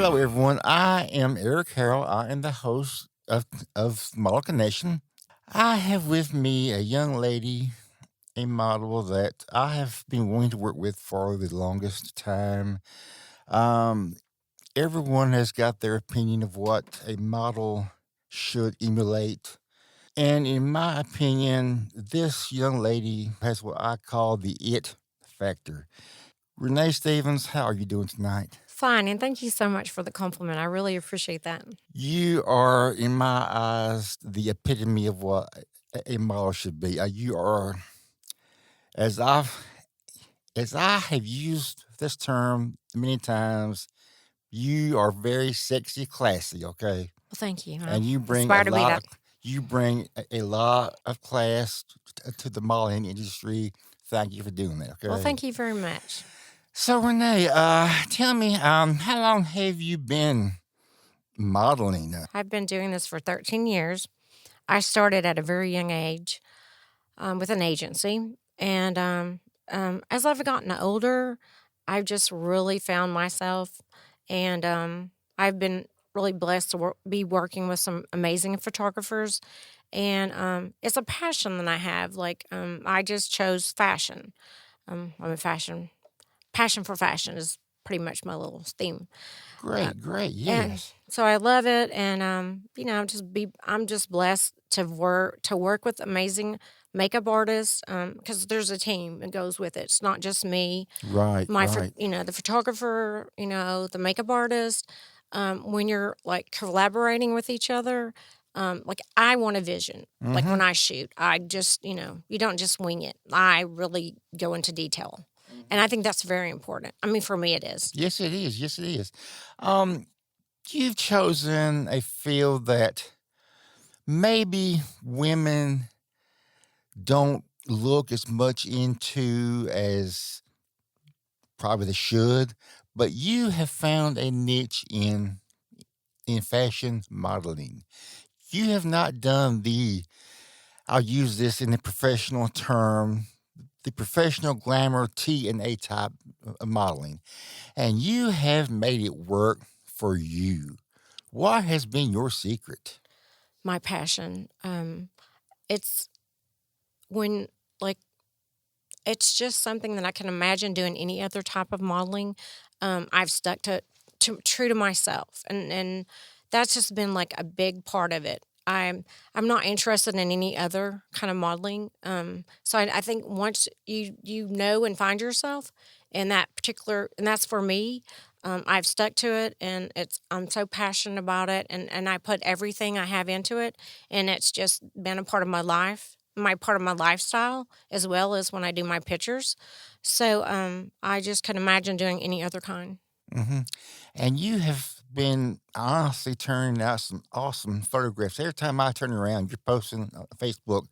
Hello, everyone. I am Eric Harrell. I am the host of Model Connection. I have with me a young lady, a model that I have been wanting to work with for the longest time. Um, Everyone has got their opinion of what a model should emulate. And in my opinion, this young lady has what I call the it factor. Renee Stephens, how are you doing tonight? Fine, and thank you so much for the compliment. I really appreciate that. You are, in my eyes, the epitome of what a model should be. You are, as I've as I have used this term many times, you are very sexy, classy. Okay, Well, thank you. I and you bring a aspire to be lot that. of a lot of class to the modeling industry. Thank you for doing that. Well, Okay. thank you very much. So Renee, tell me, how long have you been modeling? I've been doing this for 13 years. I started at a very young age with an agency. And as I've gotten older, I've just really found myself. And I've been really blessed to be working with some amazing photographers. And it's a passion that I have. I just chose fashion. I'm a passion for fashion is pretty much my little theme. Uh, Great, great, and yes. so I love it, and I'm just blessed to work with amazing makeup artists because there's a team that goes with it. It's not just me, Right, right. the photographer, the makeup artist. When you're like collaborating with each other, like I want a vision. Like Mhm. when I shoot, I just you don't just wing it. I really go into detail, and I think that's very important. I mean, for me, it is. Yes, it is, yes, it is. Um, you've chosen a field that maybe women don't look as much into as probably they should, but you have found a niche in fashion modeling. You have not done I'll use this in the professional term, the professional glamour T and A type of modeling. And you have made it work for you. What has been your secret? My passion. It's when like it's just something that I can imagine doing any other type of modeling. I've stuck to true to myself, and that's just been like a big part of it. I'm not interested in any other kind of modeling. I think once you know and find yourself in that particular, and that's for me. I've stuck to it, and I'm so passionate about it, and I put everything I have into it, and it's just been a part of my life, my part of my lifestyle, as well as when I do my pictures. So I just can imagine doing any other kind. Hmm. And you have been honestly turning out some awesome photographs. Every time I turn around, you're posting on Facebook.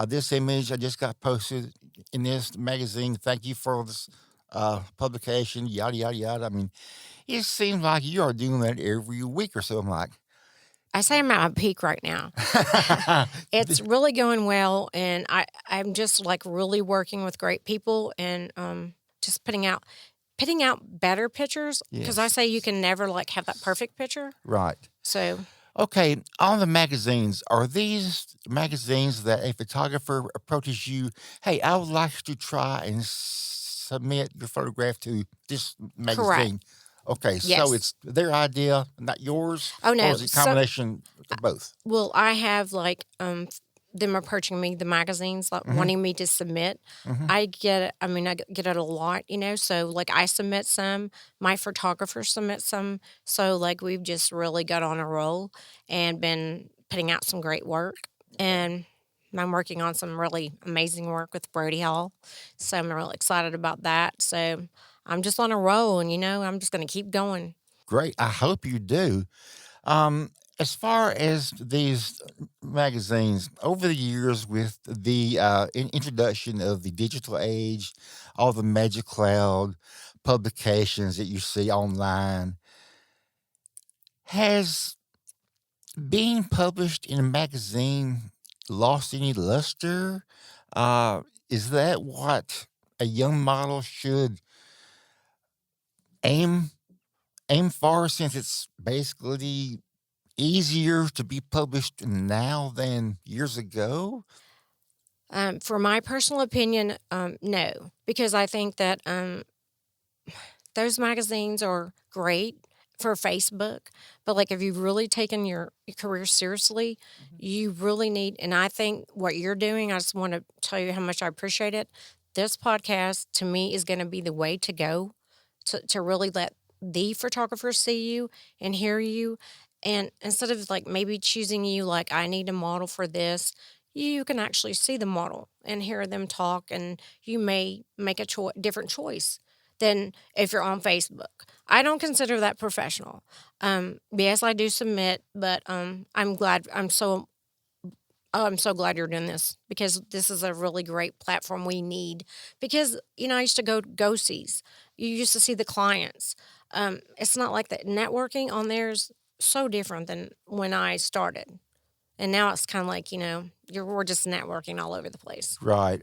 This image I just got posted in this magazine. Thank you for this publication, yada, yada, yada. I mean, it seems like you are doing that every week or so. I'm like, I say I'm at my peak right now. It's really going well, and I'm just like really working with great people and just putting out better pictures because I yes, say you can never like have that perfect picture. right. So Okay, on the magazines, are these magazines that a photographer approaches you, "Hey, I would like to try and submit your photograph to this correct. magazine." Okay, so Yes. it's their idea, not yours, Oh or no. is it a combination of both? Well, I have them approaching me, the magazines, like Mhm, wanting me to submit. mhm. I get it a lot, So like I submit some, my photographer submits some. So like we've just really got on a roll and been putting out some great work. And I'm working on some really amazing work with Brody Hall. So I'm really excited about that. So I'm just on a roll and I'm just gonna keep going. Great, I hope you do. As far as these magazines, over the years with the introduction of the digital age, all the Magic Cloud publications that you see online, has being published in a magazine lost any luster? Uh, is that what a young model should aim aim for since it's basically easier to be published now than years ago? For my personal opinion, no, because I think that those magazines are great for Facebook, but, like, if you've really taken your career seriously, Mhm. you really need and I think what you're doing, I just wanna tell you how much I appreciate it. This podcast, to me, is gonna be the way to go to really let the photographers see you and hear you, and instead of, like, maybe choosing you, like, "I need a model for this," you can actually see the model and hear them talk, and you may make a different choice than if you're on Facebook. I don't consider that professional. Yes, I do submit, but I'm so glad you're doing this because this is a really great platform we need. Because I used to go to go sees. You used to see the clients. It's not like that. Networking on there is so different than when I started, and now it's kind of like we're just networking all over the place. Right.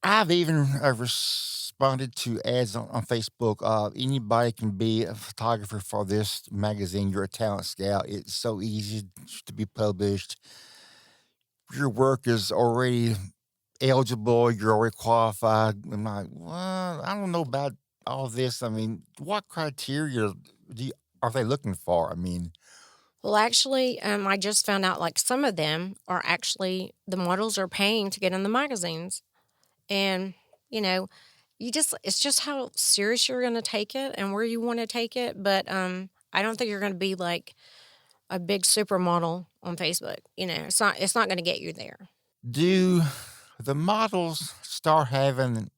I've even responded to ads on Facebook. Anybody can be a photographer for this magazine. You're a talent scout. It's so easy to be published. Your work is already eligible. You're already qualified. I'm like, well, I don't know about all this. I mean, what criteria are they looking for? I mean, Well, actually, I just found out like some of them are actually the models are paying to get in the magazines. And, you know, it's just how serious you're going to take it and where you want to take it. But I don't think you're going to be like a big supermodel on Facebook. It's not going to get you there. do the models start having,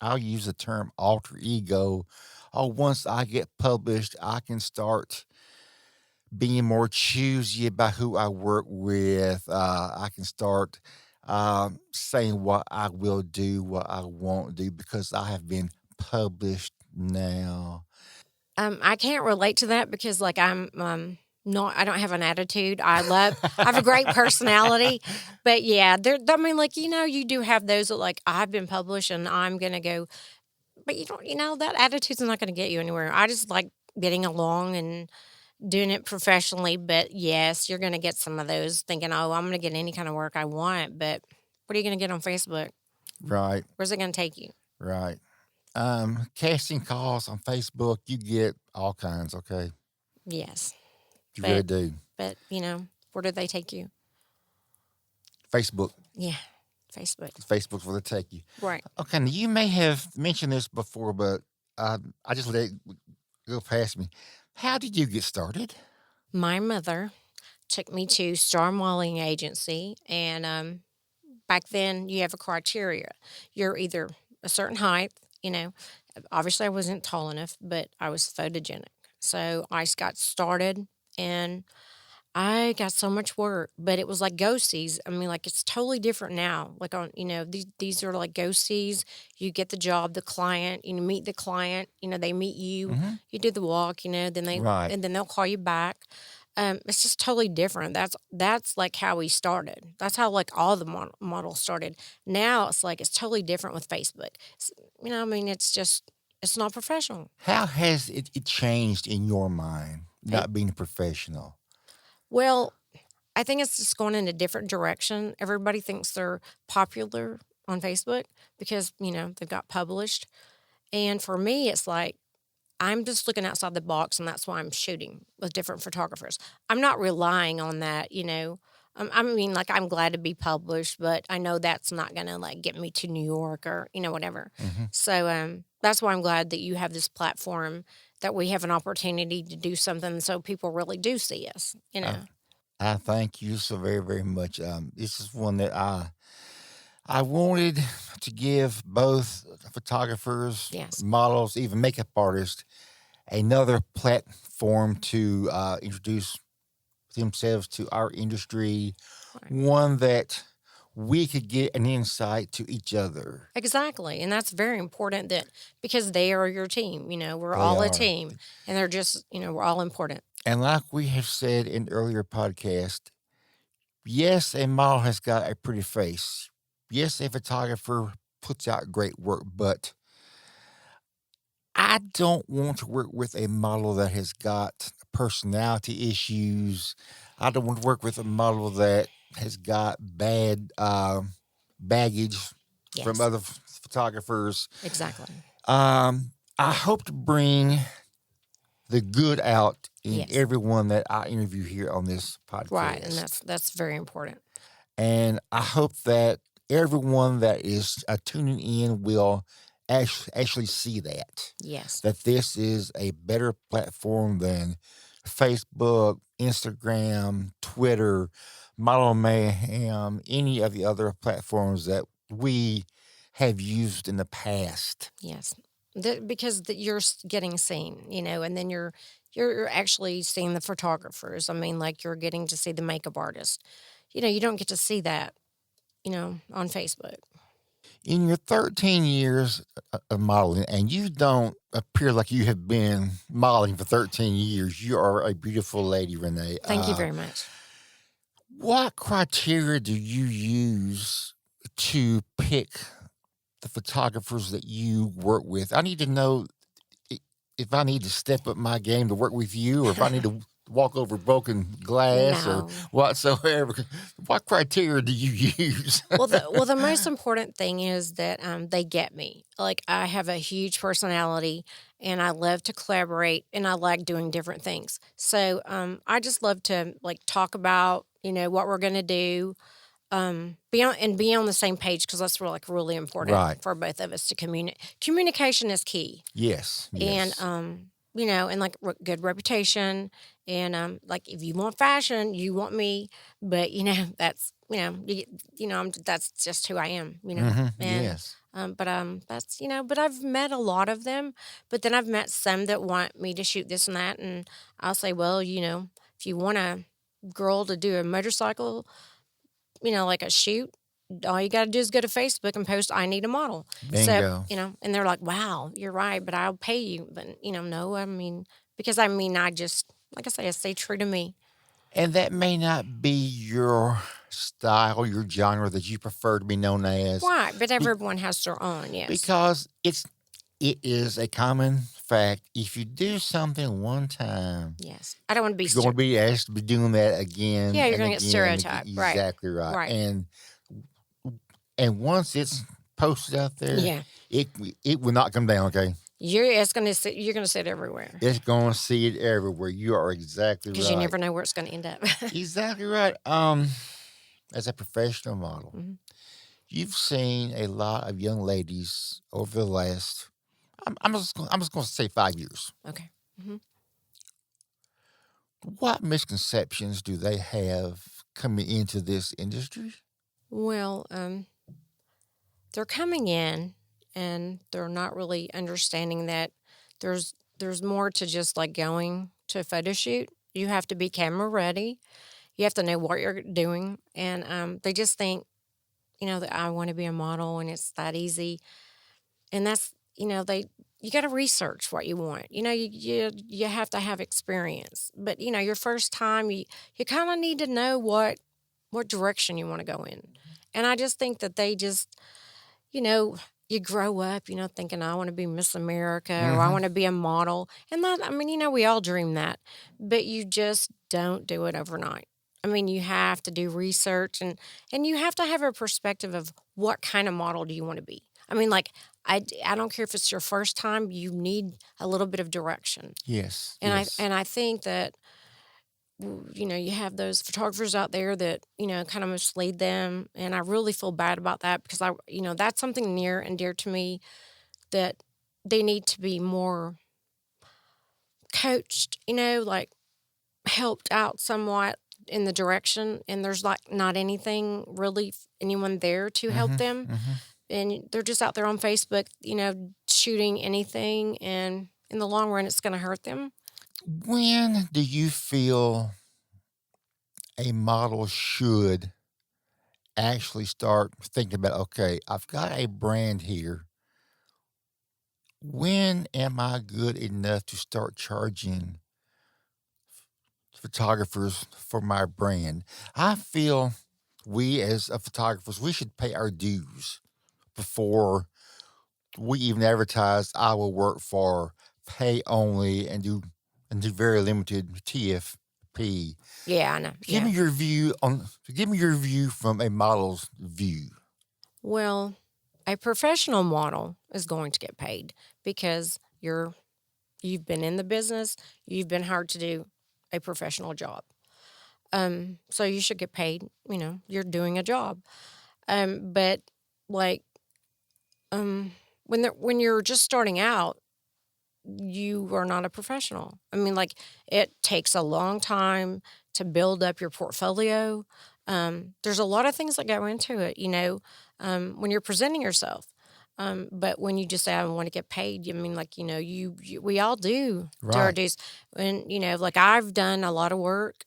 I'll use the term alter ego? Oh, once I get published, I can start being more choosy about who I work with. I can start saying what I will do, what I won't do, because I have been published now. I can't relate to that because like not I don't have an attitude. I have a great personality, but yeah, I mean like you do have those that like I've been published and I'm going to go. But you don't, that attitude's not gonna get you anywhere. I just like getting along and doing it professionally, but yes, you're gonna get some of those thinking, "Oh, I'm gonna get any kind of work I want," but what are you gonna get on Facebook? Right, Where's it gonna take you? right. Casting calls on Facebook, you get all kinds, okay? Yes, You really but do. where do they take you? Facebook. Yeah, Facebook. Facebook's where they take you. Right. Okay, now you may have mentioned this before, but I just let it go past me. How did you get started? My mother took me to Star Modeling Agency, and back then you have a criteria. You're either a certain height, you know. Obviously, I wasn't tall enough, but I was photogenic. So I got started and I got so much work, but it was like ghosties. I mean, like it's totally different now. Like these are like ghosties. You get the job, the client, meet the client, they meet you, Mhm. you do the walk, Right. then they'll call you back. It's just totally different. That's like how we started. That's how like all the models started. Now it's like it's totally different with Facebook. I mean, it's not professional. How has it changed in your mind, It not being a professional? well, I think it's just going in a different direction. Everybody thinks they're popular on Facebook because they've got published, and for me, it's like I'm just looking outside the box, and that's why I'm shooting with different photographers. I'm not relying on that. I mean, like, I'm glad to be published, but I know that's not gonna, like, get me to New York or, whatever. Mhm. So, that's why I'm glad that you have this platform, that we have an opportunity to do something so people really do see us. I I thank you so very, very much. This is one that I wanted to give both photographers, Yes. models, even makeup artists another platform to introduce themselves to our industry, Right. one that we could get an insight to each other. Exactly, and that's very important that because they are your team, we're They all a are. team, and they're just, we're all important. And like we have said in earlier podcast, yes, a model has got a pretty face. Yes, a photographer puts out great work, but I don't want to work with a model that has got personality issues. I don't want to work with a model that has got bad baggage from Yes, other photographers. exactly. I hope to bring the good out in Yes, everyone that I interview here on this right, and podcast. that's very important. And I hope that everyone that is tuning in will actually see Yes, that this is a better platform than Facebook, Instagram, Twitter, Model Mayhem, any of the other platforms that we have used in the past. yes, because you're getting seen, and then you're actually seeing the photographers. I mean, like you're getting to see the makeup artist. You don't get to see that, on Facebook. In your 13 years of modeling, and you don't appear like you have been modeling for 13 years, you are a beautiful lady, Renee. Thank you very much. What criteria do you use to pick the photographers that you work with? I need to know i- if I need to step up my game to work with you, or if I need to walk over broken glass, or No. whatsoever. What criteria do you use? Well, the most important thing is that they get me. Like I have a huge personality, and I love to collaborate, and I like doing different things. So I just love to like talk about what we're gonna do, be on the same page because that's really important Right. for both of us to communicate. Communication is key, Yes. and Yes. and like good reputation, and like if you want fashion, you want me, but that's that's just who I am, and Yes. that's but I've met a lot of them, but then I've met some that want me to shoot this and that, and I'll say, well, if you want a girl to do a motorcycle, like a shoot, all you gotta do is go to Facebook and post, "I need a model." So, Bingo. and they're like, "Wow, you're right, but I'll pay you." But, no, I mean, because I just, like I say, I stay true to me. And that may not be your style, your genre that you prefer to be known as, Right, but be- everyone has their own, yes. because it is a common fact. If you do something one time, Yes. I don't wanna be you're going to be asked to be doing that again yeah, you're and gonna get again and again. stereotyped. Right. Exactly right. Right. And once it's posted out there, Yeah. it it will not come down. Okay, You're gonna see it everywhere it's going to see it everywhere. You are exactly because you right. never know where it's gonna end up. Exactly right. As a professional model, Mhm. you've seen a lot of young ladies over the last. I'm just going to say 5 years. Okay. Mhm. What misconceptions do they have coming into this industry? Well, they're coming in and they're not really understanding that there's more to just like going to a photo shoot. You have to be camera ready. You have to know what you're doing, and they just think that I want to be a model and it's that easy. And that's they you got to research what you want. You have to have experience, but your first time you kind of need to know what direction you want to go in. And I just think that they just you know, you grow up, thinking I want to be Miss America or I Mm-hmm. want to be a model. And that, I mean, we all dream that, but you just don't do it overnight. I mean, you have to do research and you have to have a perspective of what kind of model do you want to be. I mean, like I don't care if it's your first time, you need a little bit of direction. Yes. And I Yes. and I think that you have those photographers out there that, kind of mislead them. And I really feel bad about that because that's something near and dear to me that they need to be more coached, like helped out somewhat in the direction. And there's like not anything really, anyone there to help Mm-hmm. them. Mm-hmm. And they're just out there on Facebook, shooting anything. And in the long run, it's going to hurt them. When do you feel a model should actually start thinking about, okay, I've got a brand here. When am I good enough to start charging photographers for my brand? I feel we as photographers, we should pay our dues before we even advertised I will work for pay only and do very limited TFP. Yeah, I know. Give Yeah. me your view on give me your view from a model's view. Well, a professional model is going to get paid because you've been in the business, you've been hired to do a professional job. So you should get paid, you're doing a job. But like when you're just starting out, you are not a professional. I mean, like, it takes a long time to build up your portfolio. There's a lot of things that go into it, when you're presenting yourself. But when you just say, I want to get paid, I mean, like, we all do our Right. dues. And, like, I've done a lot of work,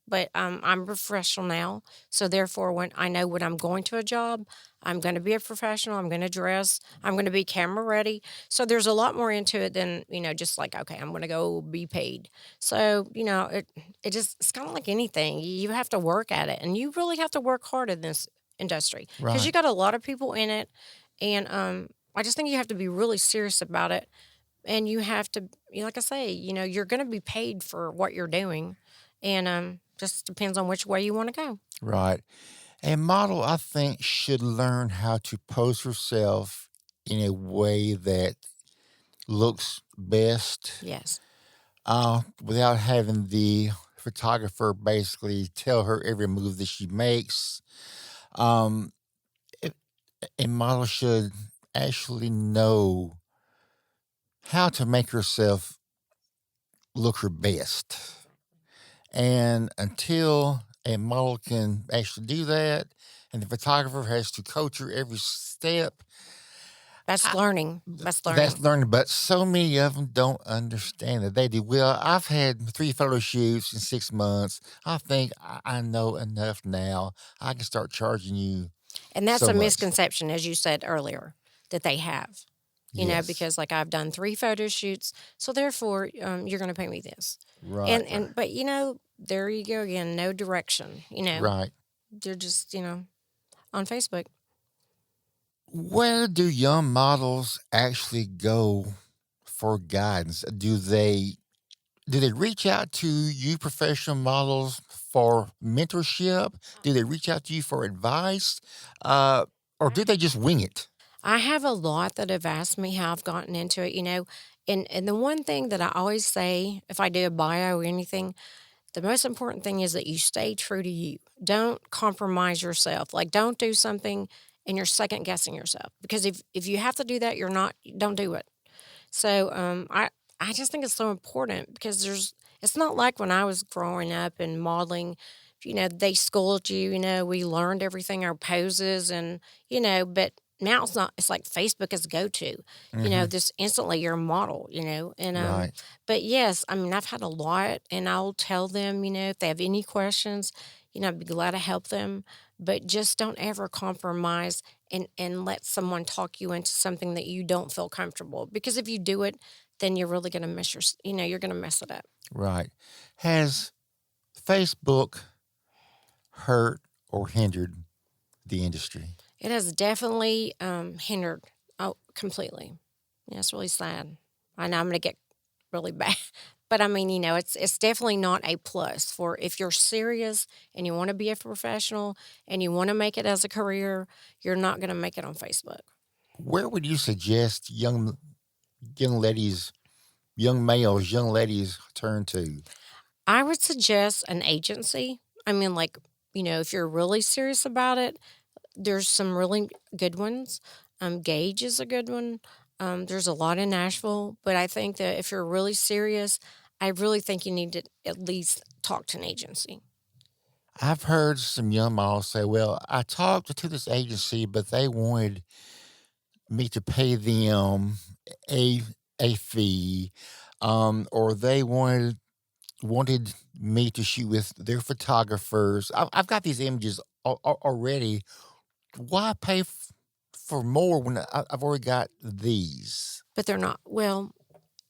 but I'm a professional now. So therefore, when I know when I'm going to a job, I'm going to be a professional. I'm going to dress. I'm going to be camera ready. So there's a lot more into it than, just like, okay, I'm going to go be paid. So, it's kind of like anything. You have to work at it, and you really have to work hard in this industry because you Right. got a lot of people in it. And I just think you have to be really serious about it. And you have to, like I say, you're going to be paid for what you're doing. And just depends on which way you want to go. Right. A model, I think, should learn how to pose herself in a way that looks best, Yes. without having the photographer basically tell her every move that she makes. Um, it, a model should actually know how to make herself look her best. And until a model can actually do that, and the photographer has to coach her every step, That's I, learning. That's that's learning. learning. But so many of them don't understand it. They do. Well, I've had 3 photo shoots in 6 months. I think I know enough now. I can start charging you And that's so a much. misconception, as you said earlier, that they have. Yes. Because like I've done 3 photo shoots, so therefore you're going to pay me this, Right. and but there you go again, no direction. Right. They're just on Facebook. Where do young models actually go for guidance? Do they reach out to you professional models for mentorship? Do they reach out to you for advice? Or do they just wing it? I have a lot that have asked me how I've gotten into it, and the one thing that I always say if I do a bio or anything, the most important thing is that you stay true to you. Don't compromise yourself. Like, don't do something and you're second guessing yourself, because if you have to do that, don't do it. So I just think it's so important because it's not like when I was growing up and modeling, they schooled you, we learned everything, our poses and but now it's not. It's like Facebook is go to, Hmm. just instantly you're a model, and Right. but yes, I mean I've had a lot and I'll tell them, if they have any questions, I'd be glad to help them, but just don't ever compromise and let someone talk you into something that you don't feel comfortable, because if you do it, then you're really going to you're going to mess it up. Right. Has Facebook hurt or hindered the industry? It has definitely hindered, oh, completely. Yeah, it's really sad. I know I'm going to get really bad, but I mean, it's definitely not a plus for if you're serious and you want to be a professional and you want to make it as a career. You're not going to make it on Facebook. Where would you suggest young ladies, young males, young ladies turn to? I would suggest an agency. I mean, like, if you're really serious about it, there's some really good ones. Gage is a good one. There's a lot in Nashville, but I think that if you're really serious, I really think you need to at least talk to an agency. I've heard some young models say, "Well, I talked to this agency, but they wanted me to pay them a a fee, or they wanted me to shoot with their photographers. I've got these images already. Why pay for more when I've already got these?" But they're not, well,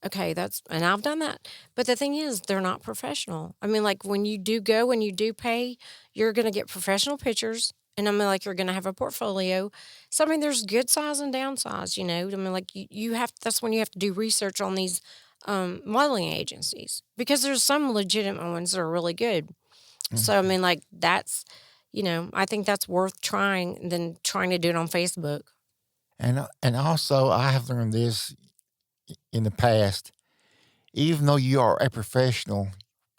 okay, and I've done that. But the thing is, they're not professional. I mean, like when you do pay, you're going to get professional pictures And I mean, like, you're gonna have a portfolio. So, I mean, there's good size and downsize, you know? I mean, like, you have that's when you have to do research on these, modeling agencies because there's some legitimate ones that are really good. So, I Mhm. mean, like, I think that's worth trying than trying to do it on Facebook. And also, I have learned this in the past. Even though you are a professional,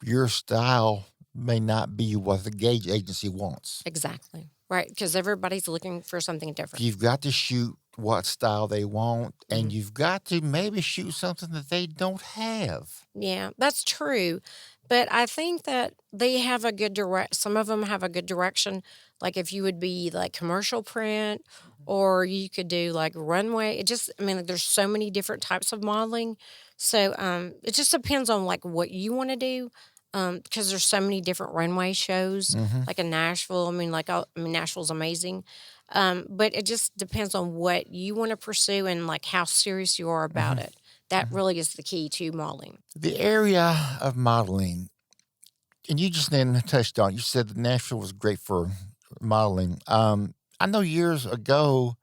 your style may not be what the gauge agency wants. Exactly. Right, because everybody's looking for something different. You've got to shoot what style they want, and Mhm. you've got to maybe shoot something that they don't have. Yeah, that's true. But I think that they have a good some of them have a good direction. Like if you would be like commercial print or you could do like runway. It just I mean like, there's so many different types of modeling. So it just depends on like what you want to do. Because there's so many different runway shows Mhm, like in Nashville. I mean Nashville's amazing. But it just depends on what you want to pursue and like how serious you are about mhm, it. That mhm. really is the key to modeling. The area of modeling, and you just then touched on, you said that Nashville was great for modeling. I know years ago,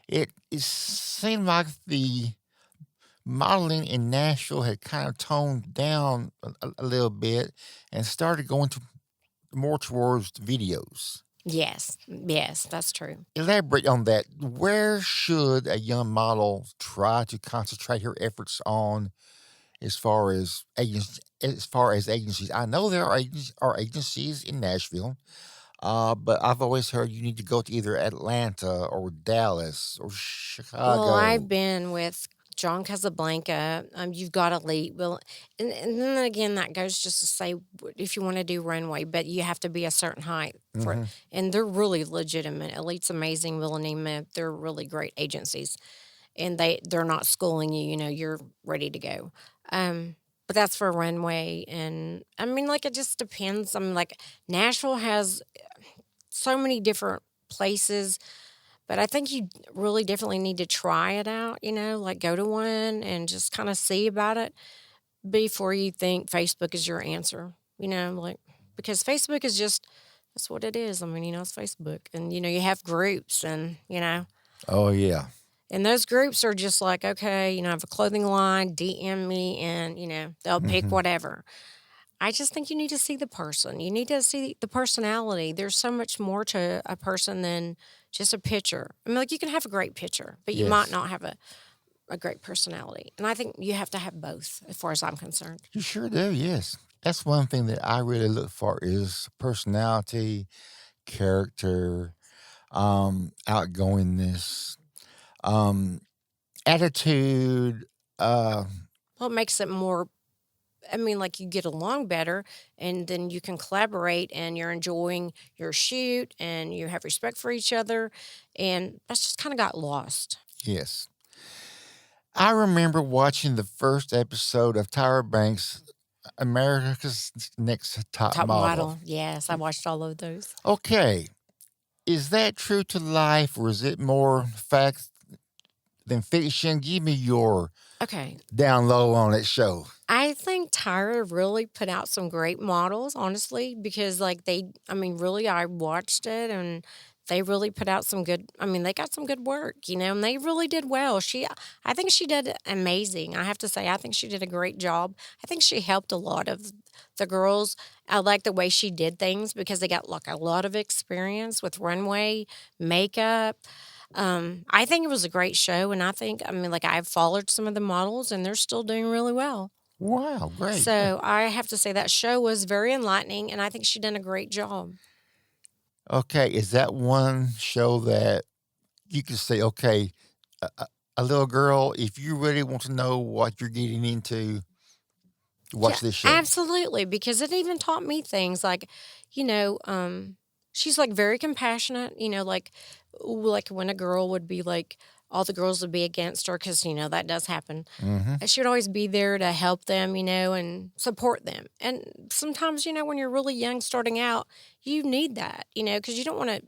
it seemed like the modeling in Nashville had kind of toned down a little bit and started going to more towards videos. Yes, yes, that's true. Elaborate on that. Where should a young model try to concentrate her efforts on as far as agencies? I know there are agencies in Nashville, but I've always heard you need to go to either Atlanta or Dallas or Well, I've Chicago. been with John Casablanca. You've got Elite. Well, and then again, that goes just to say if you want to do runway, but you have to be a certain height for it. Mhm. And they're really legitimate. Elite's amazing. Villanema, they're really great agencies, and they're not schooling you. You know, you're ready to go. But that's for runway, and I mean, like it just depends. I mean, like Nashville has so many different places. But I think you really definitely need to try it out, like go to one and just kind of see about it before you think Facebook is your answer, like because Facebook is just that's what it is. I mean, it's Facebook and you have groups Oh, yeah. and those groups are just like, okay, I have a clothing line, DM me and they'll pick Mhm. whatever. I just think you need to see the person. You need to see the personality. There's so much more to a person than just a picture. I mean, like you can have a great picture, but you might Yes. not have a great personality. And I think you have to have both, as far as I'm concerned. You sure do, yes. That's one thing that I really look for is personality, character, outgoingness, um, attitude, uh, Well, it makes it more. I mean, like you get along better, and then you can collaborate, and you're enjoying your shoot, and you have respect for each other, and that's just kind of got lost. yes. I remember watching the first episode of Tyra Banks' America's Next Top Top Model. model, yes, I watched all of those. Okay, is that true to life or is it more fact than fiction? Give me your Okay, down low on that show. I think Tyra really put out some great models, honestly, because I mean, really, I watched it and they really put out some good, I mean, they got some good work, and they really did well. I think she did amazing. I have to say, I think she did a great job. I think she helped a lot of the girls. I like the way she did things because they got like a lot of experience with runway, makeup. I think it was a great show, and I mean, like I've followed some of the models, and they're still doing really well. Wow, great, great. So, I have to say that show was very enlightening, and I think she done a great job. Okay, is that one show that you can say, okay, a little girl, if you really want to know what you're getting into, Yeah, watch this show? absolutely, because it even taught me things like, you know, she's, like, very compassionate, like, when a girl would be, like all the girls would be against her because that does happen. Mhm. She would always be there to help them, and support them, and sometimes, when you're really young starting out, you need that, because you don't wanna,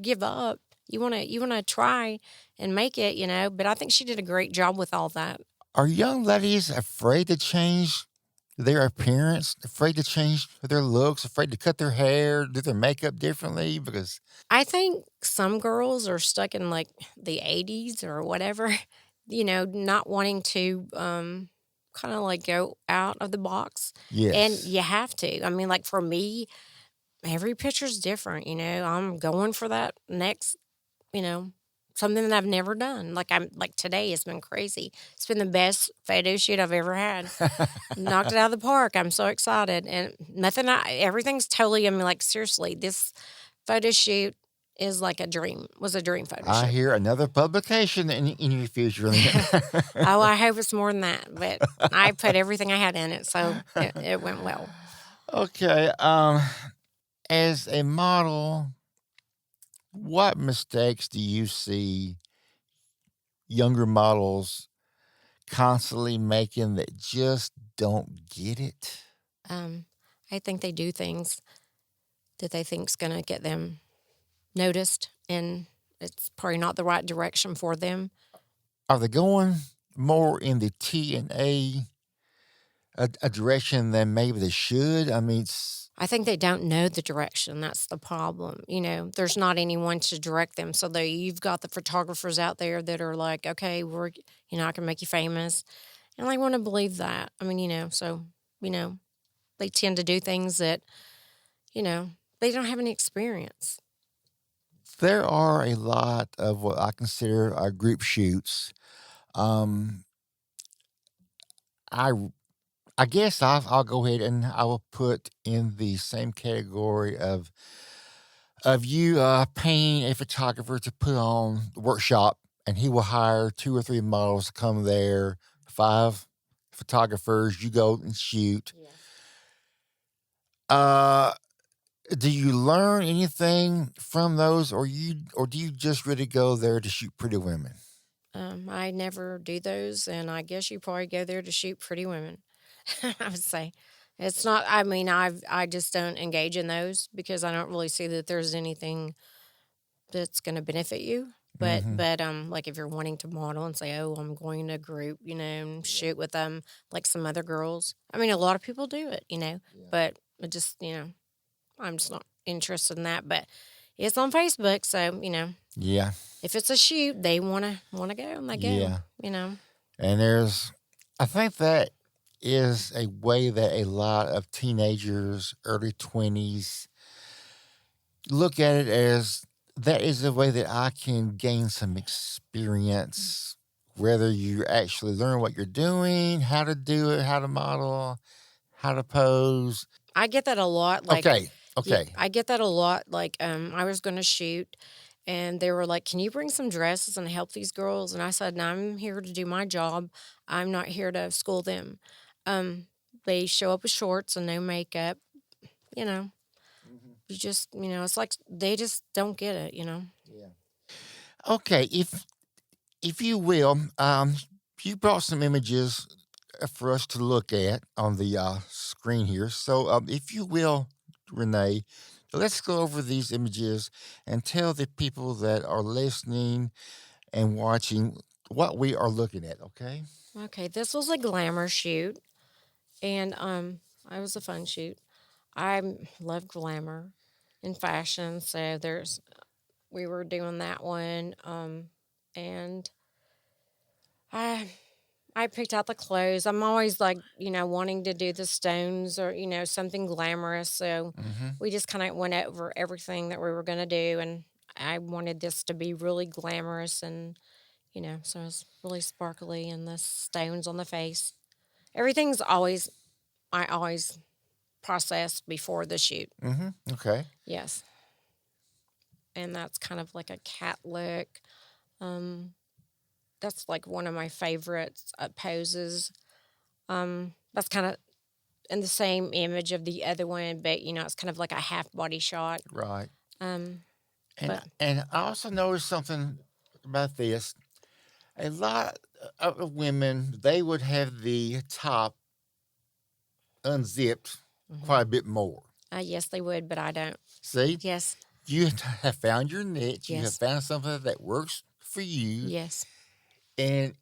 give up. You wanna try and make it, but I think she did a great job with all that. Are young ladies afraid to change their appearance, afraid to change their looks, afraid to cut their hair, do their makeup differently because I think some girls are stuck in, like, the '80s or whatever, not wanting to, kinda, like, go out of the box, and yes. you have to. I mean, like, for me, every picture's different, I'm going for that next, you know, something that I've never done. Like, today has been crazy. It's been the best photo shoot I've ever had. Knocked it out of the park. I'm so excited, and everything's totally, I mean, like, seriously, this photo shoot is like a dream was a dream photo I shoot. hear another publication in your future. Oh, I hope it's more than that, but I put everything I had in it, so it went well. Okay. As a model, what mistakes do you see younger models constantly making that just don't get it? Um, I think they do things that they think's gonna get them noticed, and it's probably not the right direction for them. Are they going more in the T and a direction than maybe they should? I mean, I think they don't know the direction, that's the problem, there's not anyone to direct them, so you've got the photographers out there that are like, "Okay, I can make you famous," and I wanna believe that. I mean, you know, they tend to do things that, you know, they don't have any experience. there are a lot of what I consider group shoots. Um, I I guess I'll go ahead and I will put in the same category of you paying a photographer to put on the workshop, and he will hire 2 or 3 models to come there, 5 photographers. You go and shoot. Yes. Uh, do you learn anything from those, or do you just really go there to shoot pretty women? I never do those, and I guess you probably go there to shoot pretty women. I would say it's not. I mean, I just don't engage in those because I don't really see that there's anything that's going to benefit you. Hmm. Like if you're wanting to model and say, "Oh, I'm going to group," and Yeah. shoot with like some other girls. I mean, a lot of people do it, Yeah. but it just, I'm just not interested in that. But it's on Facebook, so Yeah. if it's a shoot, they wanna go and they go. Yeah. You know. And I think that is a way that a lot of teenagers, early 20s, look at it as that is a way that I can gain some experience, whether you actually learn what you're doing, how to do it, how to model, how to pose. I get that a lot. Okay. Yeah, Okay. I get that a lot. I was gonna shoot, and they were like, "Can you bring some dresses and help these girls?" And I said, "No, I'm here to do my job. I'm not here to school them." Um, they show up with shorts and no makeup. You know, Mhm. it's like they just don't get it. Yeah. Okay. If you will, you brought some images for us to look at on the screen here. So, if you will, Renee, let's go over these images and tell the people that are listening and watching what we are looking at. Okay. Okay, this was a glamour shoot, and it was a fun shoot. Love glamour and fashion, so we were doing that one, and I I picked out the clothes. I'm always like, wanting to do the stones or, something glamorous. So Hmm. we just kind of went over everything that we were going to do. And I wanted this to be really glamorous and, so it's really sparkly and the stones on the face. Everything's always, I always process before the shoot. Hmm. Okay. Yes. And that's kind of like a cat look. Um, that's like one of my favorites poses. That's kind of in the same image of the other one, but it's kind of like a half body shot. Right. Um, And but and I also noticed something about this. A lot of women, they would have the top unzipped mhm. quite a bit more. Yes, they would, but I don't. See, Yes, you have found your niche. You have yes, found something that works for you. yes. And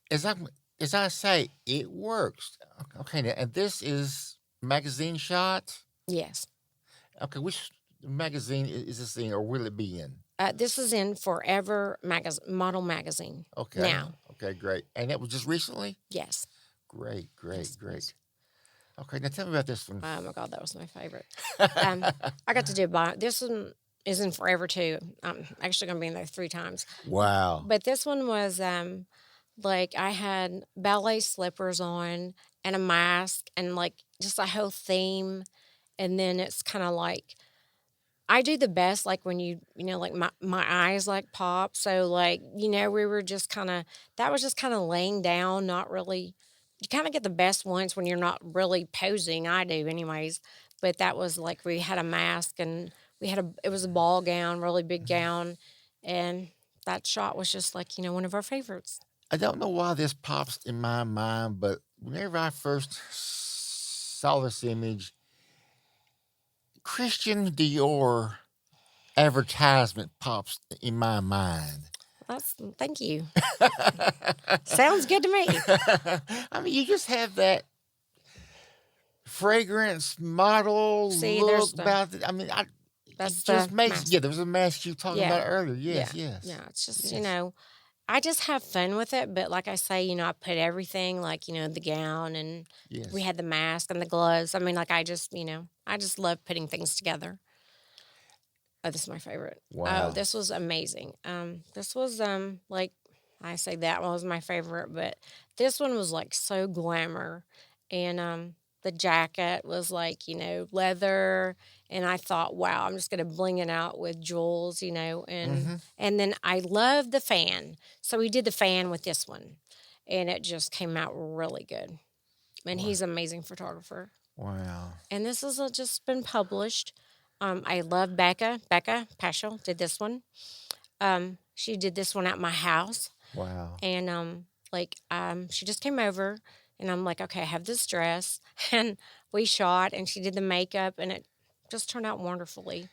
as I as I say, it works. Okay, now, and this is magazine shots. Yes. Okay, which magazine is this in, or will it be in? This is in Forever Model Magazine. Okay, Now. okay, great. And that was just recently. Yes. Great, Yes, great, it was. great. Okay, now tell me about this one. Oh my God, that was my favorite. I got to do this one is in Forever too. I'm actually going to be in there 3 times. Wow. But this one was like I had ballet slippers on and a mask and like just a whole theme. And then it's kind of like I do the best like when like my eyes like pop. So like, we were just kind of that was just kind of laying down, not really you kind of get the best ones when you're not really posing. I do anyways. But that was like we had a mask and it was a ball gown, really big gown, and that shot was just like, one of our favorites. I don't know why this pops in my mind, but whenever I first saw this image, Christian Dior advertisement pops in my mind. Thank you. Sounds good to me. I mean, you just have that fragrance model See, look about it. I mean, that's it just the makes mask. yeah. There was a mask you were talking Yeah. about earlier. Yes, Yeah. yes. Yeah. It's just, Yes. I just have fun with it. But like I say, I put everything like, the gown and we Yes. had the mask and the gloves. I mean, like I just love putting things together. Oh, this is my favorite. Oh, Wow. this was amazing. This was like I say that one was my favorite, but this one was like so glamour, and the jacket was like leather, and I thought, wow, I'm just gonna bling it out with jewels, Mm-hmm. and then I love the fan, so we did the fan with this one, and it just came out really good. And Wow. he's an amazing photographer. Wow. And this is just been published. I love Becca. Becca Paschal did this one. She did this one at my house, Wow. and she just came over, and I'm like, okay, I have this dress, and we shot, and she did the makeup, and it just turned out wonderfully.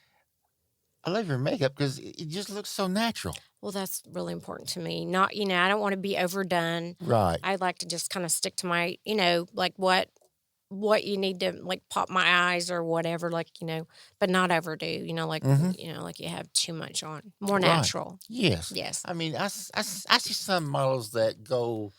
I love your makeup because it just looks so natural. Well, that's really important to me. Not, I don't want to be overdone. Right. I like to just kind of stick to my, like what you need to like pop my eyes or whatever, like, but not overdo, like, Mm-hmm. like you have too much on. More Right. natural. Yes. Yes. I mean, I see some models that go,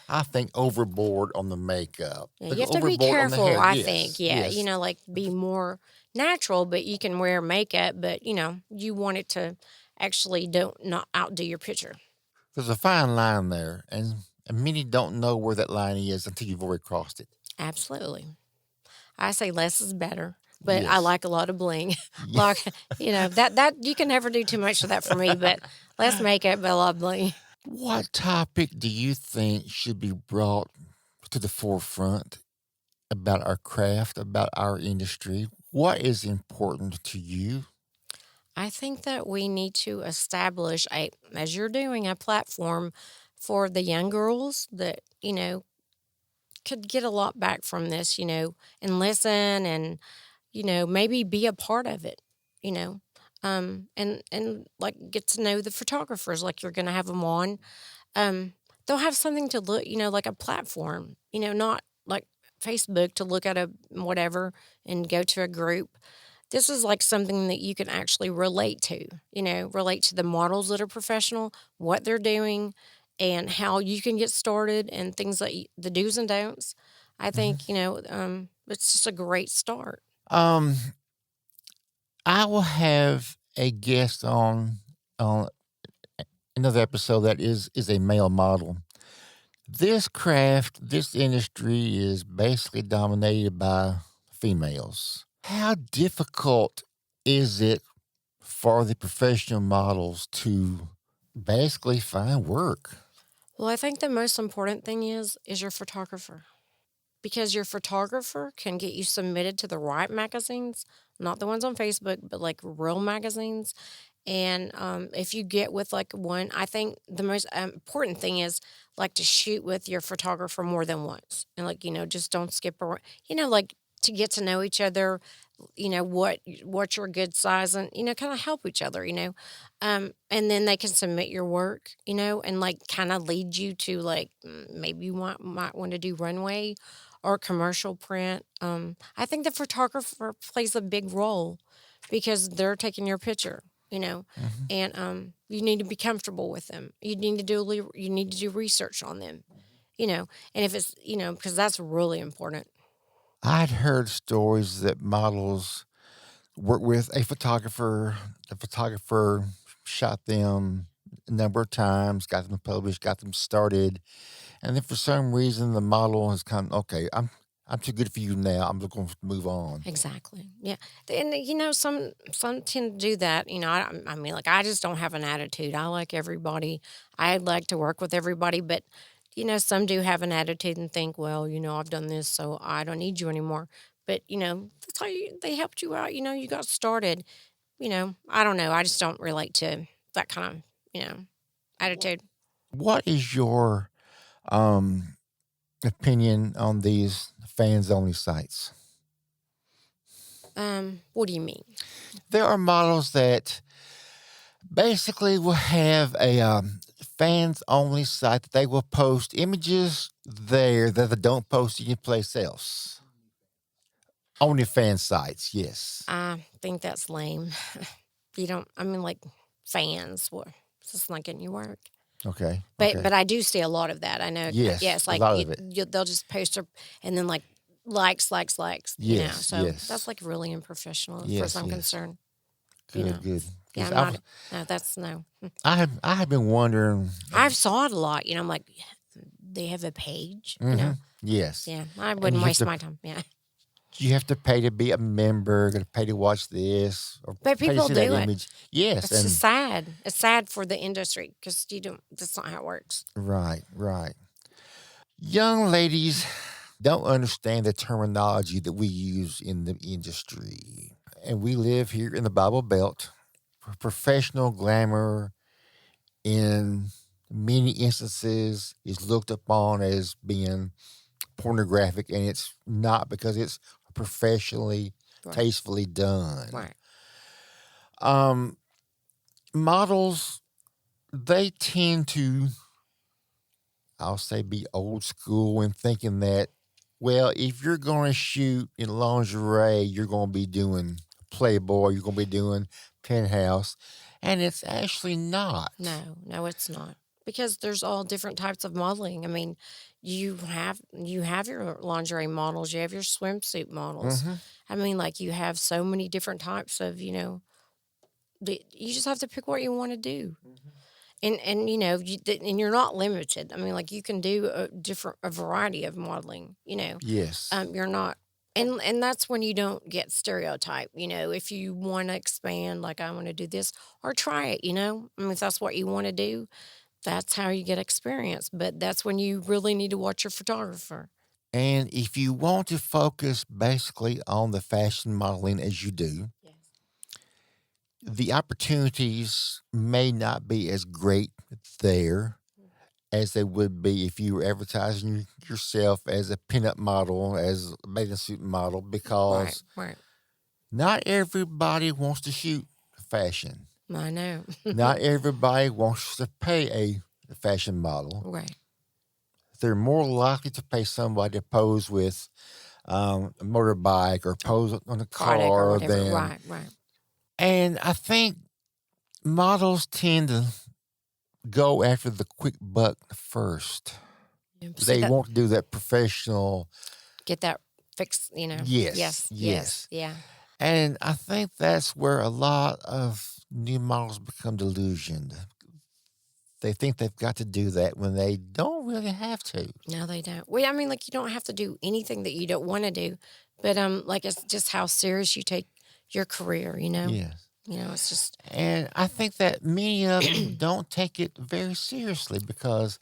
I think, overboard on the makeup. Yeah, They you go have to be overboard on the careful, hair. I Yes. think. Yeah, Yes. like be more natural, but you can wear makeup, but you want it to actually don't not outdo your picture. There's a fine line there, and many don't know where that line is until you've already crossed it. Absolutely. I say less is better, but I Yes. like a lot of bling. Yeah. Like, that you can never do too much of that for me, but less makeup, but a lot of bling. What topic do you think should be brought to the forefront about our craft, about our industry? What is important to you? I think that we need to establish as you're doing, a platform for the young girls that, could get a lot back from this, and listen and, maybe be a part of it, you know. And like get to know the photographers like you're gonna have them on. They'll have something to look, like a platform, not like Facebook to look at a whatever and go to a group. This is like something that you can actually relate to, relate to the models that are professional, what they're doing, and how you can get started and things like the do's and don'ts. I Mhm. think, it's just a great start. Um, I will have a guest on another episode that is a male model. This craft, this industry is basically dominated by females. How difficult is it for the professional models to basically find work? Well, I think the most important thing is your photographer. Because your photographer can get you submitted to the right magazines, not the ones on Facebook, but like real magazines. And if you get with like one, I think the most important thing is like to shoot with your photographer more than once, and like just don't skip around. Like to get to know each other, what's your good size, and kind of help each other, and then they can submit your work, and like kind of lead you to like maybe you might want to do runway or commercial print. I think the photographer plays a big role because they're taking your picture, Mhm. and you need to be comfortable with them. You need to do research on them, and if it's because that's really important. I'd heard stories that models work with a photographer. The photographer shot them a number of times, got them published, got them started, and then for some reason the model has come. Okay, I'm too good for you now. I'm just going to move on. Exactly. Yeah. And some tend to do that. I mean, like I just don't have an attitude. I like everybody. I like to work with everybody, but some do have an attitude and think, well, I've done this, so I don't need you anymore. But that's how they helped you out. You got started. I don't know. I just don't relate to that kind of attitude. What is your um, opinion on these fans only sites? What do you mean? There are models that basically will have a fans only site that they will post images there that they don't post anyplace else. Only fan sites, yes. I think that's lame. You don't. I mean, like fans. What? It's just not getting you work. Okay. But Okay. but I do see a lot of that. I know. Yeah, Yes, it's a like lot of it. they'll just post her and then like likes. Yes, So that's yes, like really unprofessional as far as yes, I'm yes. concerned. You Good, know. good. Yeah, Because I'm not. No, that's no. I have been wondering. I've saw it a lot. I'm like, they have a page. Hmm. Yes, Yeah, I and wouldn't waste my time. Yeah, you have to pay to be a member. Got to pay to watch this or but pay to people see that do it. image. Yes, It's just and sad. It's sad for the industry because you don't. That's not how it works. right, right. Young ladies don't understand the terminology that we use in the industry. And we live here in the Bible Belt. Professional glamour, in many instances, is looked upon as being pornographic, and it's not because it's professionally, Right. tastefully done. Right. Um, Models, they tend to, I'll say, be old school in thinking that, well, if you're going to shoot in lingerie, you're going to be doing Playboy, you're going to be doing Penthouse, and it's actually not. No, it's not. Because there's all different types of modeling. I mean, you have your lingerie models, you have your swimsuit models. Hmm. I mean, like you have so many different types of, you just have to pick what you want to do. And and you're not limited. I mean, like you can do a variety of modeling, Yes. You're not and that's when you don't get stereotyped, if you want to expand, like I want to do this or try it, I mean, if that's what you want to do, that's how you get experience, but that's when you really need to watch your photographer. And if you want to focus basically on the fashion modeling as you do, Yes. the opportunities may not be as great there as they would be if you were advertising yourself as a pinup model, as a bathing suit model, Right, because right. not everybody wants to shoot fashion. I know. Not everybody wants to pay a fashion model. Right. They're more likely to pay somebody to pose with a motorbike or pose on a Product or car whatever. than. Right, right. And I think models tend to go after the quick buck first. Yeah, see They that won't do that professional. get that fixed, Yes, Yes, yes. yeah. And I think that's where a lot of new models become delusioned. They think they've got to do that when they don't really have to. No, they don't. Well, I mean, like you don't have to do anything that you don't want to do, but like it's just how serious you take your career. Yes. It's just And I think that many of them don't take it very seriously because,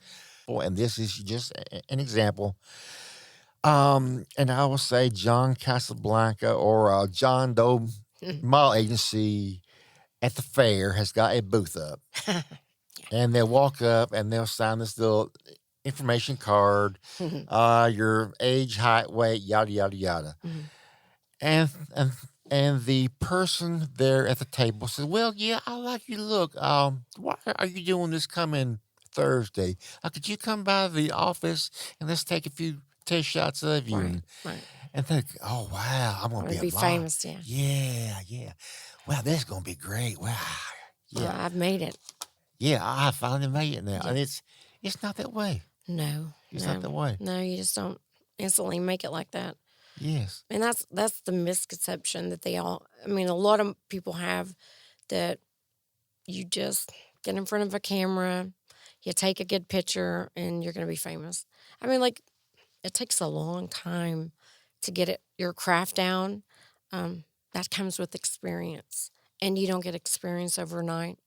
boy, and this is just an example. And I will say John Casablanca or John Doe Mall Agency at the fair has got a booth up, yeah. and they'll walk up and they'll sign this little information card, your age, height, weight, yada yada yada. Mhm. And and and the person there at the table said, "Well, yeah, I like your look. Why are you doing this coming Thursday? Could you come by the office and let's take a few test shots of you Right, right. and think, oh wow, I'm I gonna be wanna a be model. famous, yeah. Yeah, yeah. Wow, that's gonna be great. Wow, yeah, I've made it. yeah. I finally made it now, Yeah. and it's not that way. No, It's not no, that way. no, you just don't instantly make it like that. Yes. And that's the misconception that they all I mean, a lot of people have that you just get in front of a camera, you take a good picture, and you're gonna be famous. I mean, like, it takes a long time to get your craft down. That comes with experience, and you don't get experience overnight.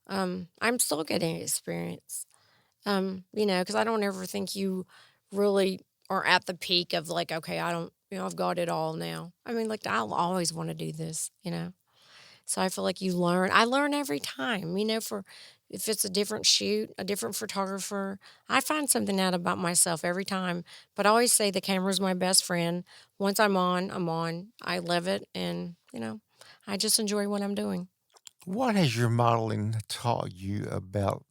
I'm still getting experience. Because I don't ever think you really are at the peak of like, okay, I don't, I've got it all now. I mean, like, I'll always want to do this. So I feel like I learn every time, for if it's a different shoot, a different photographer, I find something out about myself every time. But I always say the camera's my best friend. Once I'm on, I'm on. I love it. And I just enjoy what I'm doing. What has your modeling taught you about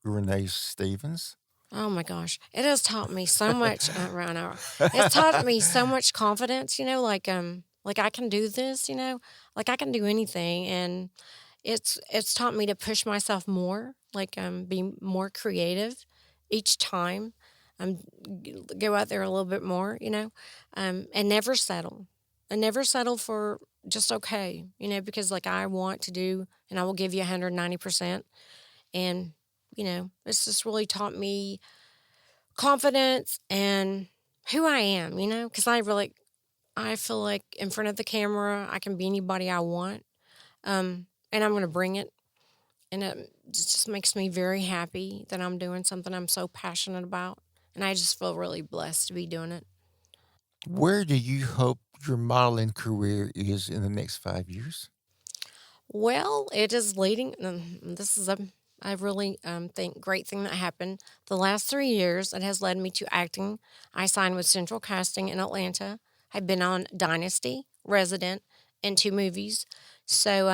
Renee Stevens? Oh my gosh. It has taught me so much around our it's taught me so much confidence, like I can do this, like I can do anything and it's taught me to push myself more, like be more creative each time. Um Go out there a little bit more, and never settle. And never settle for just okay, because like I want to do and I will give you 190% and it's just really taught me confidence and who I am, because I feel like in front of the camera, I can be anybody I want. And I'm going to bring it. And it just makes me very happy that I'm doing something I'm so passionate about. And I just feel really blessed to be doing it. Where do you hope your modeling career is in the next 5 years? Well, it is leading. This is I really think great thing that happened. The last 3 years, it has led me to acting. I signed with Central Casting in Atlanta. I've been on Dynasty, Resident, and two movies. So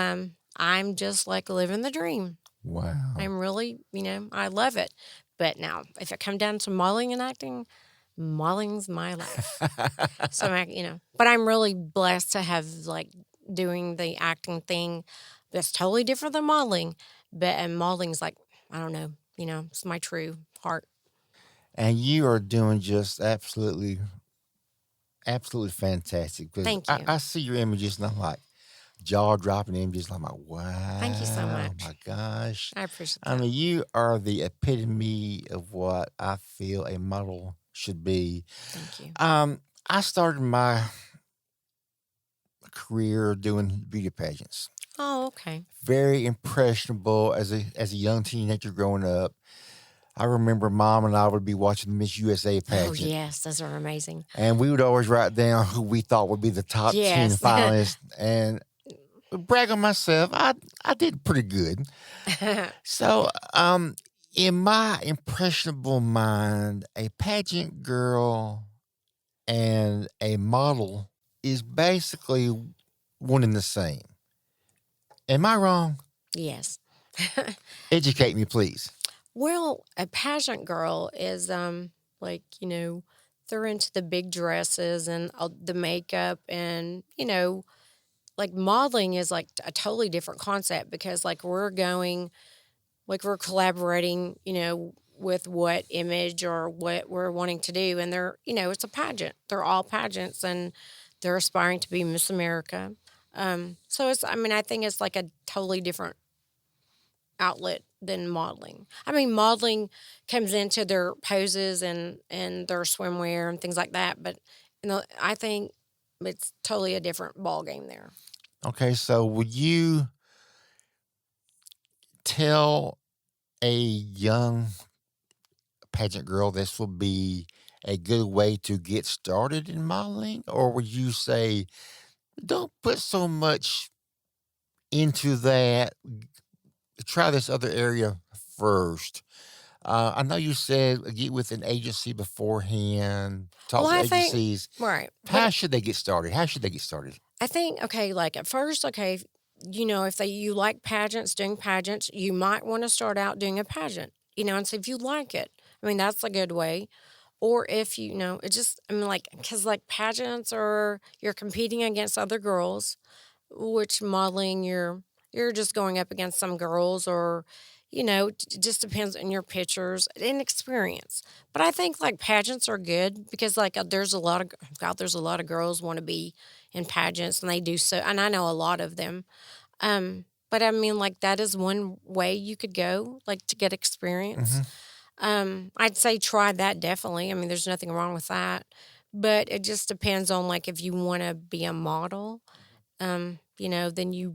I'm just like living the dream. Wow. I'm really, I love it. But now, if it come down to modeling and acting, modeling's my life. So but I'm really blessed to have like doing the acting thing that's totally different than modeling. But and modeling's like, I don't know, it's my true heart. And you are doing just absolutely, absolutely fantastic because Thank I you. see your images and I'm like jaw dropping images. I'm like, Thank you so wow, much. my gosh. I appreciate I that. mean, you are the epitome of what I feel a model should be. Thank you. I started my career doing beauty pageants. Oh, okay. Very impressionable as a young teenager growing up. I remember mom and I would be watching the Miss USA Oh pageant, yes, those are amazing. and we would always write down who we thought would be the top 10 Yes. finalists. And brag on myself, I did pretty good. So, in my impressionable mind, a pageant girl and a model is basically one and the same. Am I wrong? Yes. Educate me, please. Well, a pageant girl is they're into the big dresses and the makeup and like modeling is like a totally different concept because like we're collaborating, with what image or what we're wanting to do and it's a pageant. They're all pageants and they're aspiring to be Miss America. So I think it's like a totally different outlet than modeling. I mean, modeling comes into their poses and their swimwear and things like that, but I think it's totally a different ball game there. Okay, so would you tell a young pageant girl this will be a good way to get started in modeling? Or would you say, don't put so much into that, try this other area first? I know you said get with an agency beforehand, Well, talk to I think agencies. right, How but should they get started? How should they get started? I think okay, like at first, okay, you know, if you like pageants, doing pageants, you might want to start out doing a pageant, you know, and see if you like it. I mean, that's a good way. Or if you know, it just, I mean, like, because like pageants are, you're competing against other girls, which modeling you're just going up against some girls or you know it just depends on your pictures and experience, but I think like pageants are good because like there's a lot of god there's a lot of girls want to be in pageants and they do so, and I know a lot of them. But I mean like that is one way you could go like to get experience. Hmm. I'd say try that definitely. I mean there's nothing wrong with that, but it just depends on like if you want to be a model, you know, then you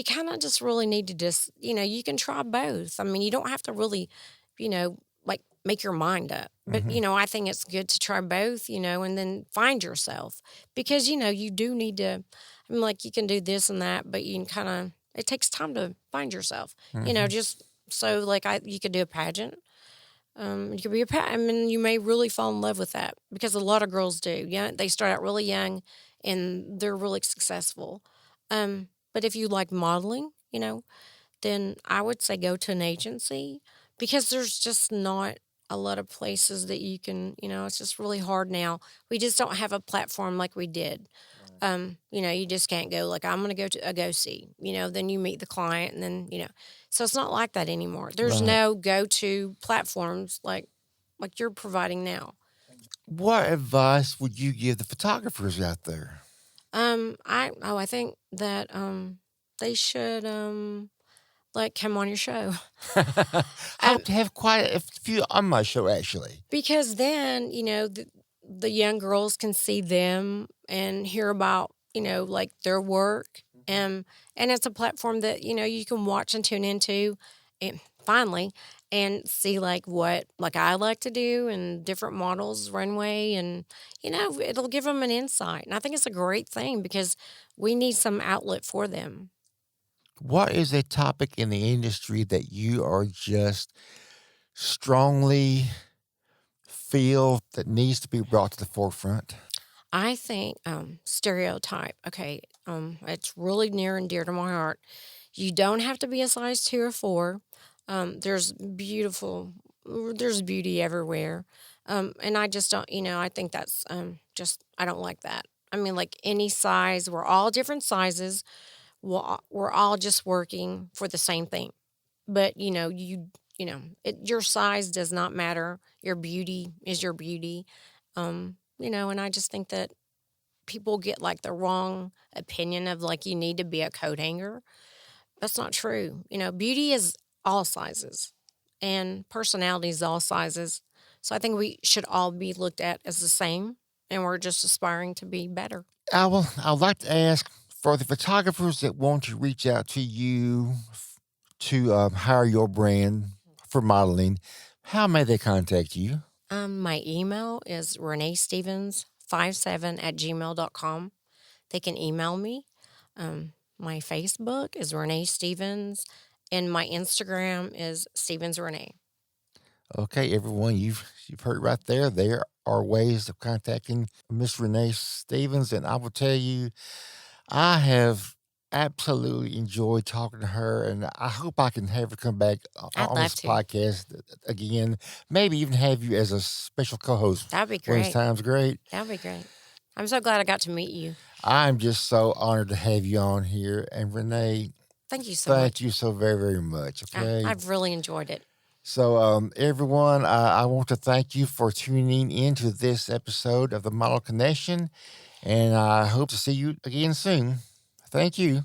kind of just really need to just, you know, you can try both. I mean, you don't have to really, you know, like make your mind up. But, Hmm. you know, I think it's good to try both, you know, and then find yourself because, you know, you do need to, I mean, like you can do this and that, but you can kind of, it takes time to find yourself, you know, Hmm. just so like you could do a pageant. You could be I mean, you may really fall in love with that because a lot of girls do. Yeah, they start out really young and they're really successful. But if you like modeling, you know, then I would say go to an agency because there's just not a lot of places that you can, you know, it's just really hard now. We just don't have a platform like we did. You know, you just can't go like I'm gonna go to a go see, you know, then you meet the client and then, you know. So it's not like that anymore. There's Right. no go to platforms like you're providing now. What advice would you give the photographers out there? I think that they should like come on your show. I Um hope to have quite a few on my show, actually. Because then, you know, the young girls can see them and hear about, you know, like their work. And it's a platform that, you know, you can watch and tune into and finally and see like what like I like to do and different models runway and you know it'll give them an insight and I think it's a great thing because we need some outlet for them. What is a topic in the industry that you are just strongly feel that needs to be brought to the forefront? I think stereotype, okay, it's really near and dear to my heart. You don't have to be a size 2 or 4. There's there's beauty everywhere. And I just don't, you know, I think that's just, I don't like that. I mean, like any size, we're all different sizes. We're all just working for the same thing. But, you know, your size does not matter. Your beauty is your beauty. You know, and I just think that people get like the wrong opinion of like you need to be a coat hanger. That's not true. You know, beauty is all sizes and personality is all sizes. So I think we should all be looked at as the same and we're just aspiring to be better. I'd like to ask for the photographers that want to reach out to you to hire your brand for modeling. How may they contact you? My email is Renee Stephens 57 at gmail.com. They can email me. My Facebook is Renee Stevens and my Instagram is Stevens Renee. Okay, everyone, you've heard right there. There are ways of contacting Miss Renee Stevens, and I will tell you, I have absolutely enjoyed talking to her, and I hope I can have her come back I'd on love this to. podcast again. Maybe even have you as a special co-host That'd be when this great. time's great. That'd be great. I'm so glad I got to meet you. I'm just so honored to have you on here, and Renee, Thank you so thank much. you so very, very much. Okay. I've really enjoyed it. So, everyone, I want to thank you for tuning in to this episode of the Model Connection, and I hope to see you again soon. Thank you.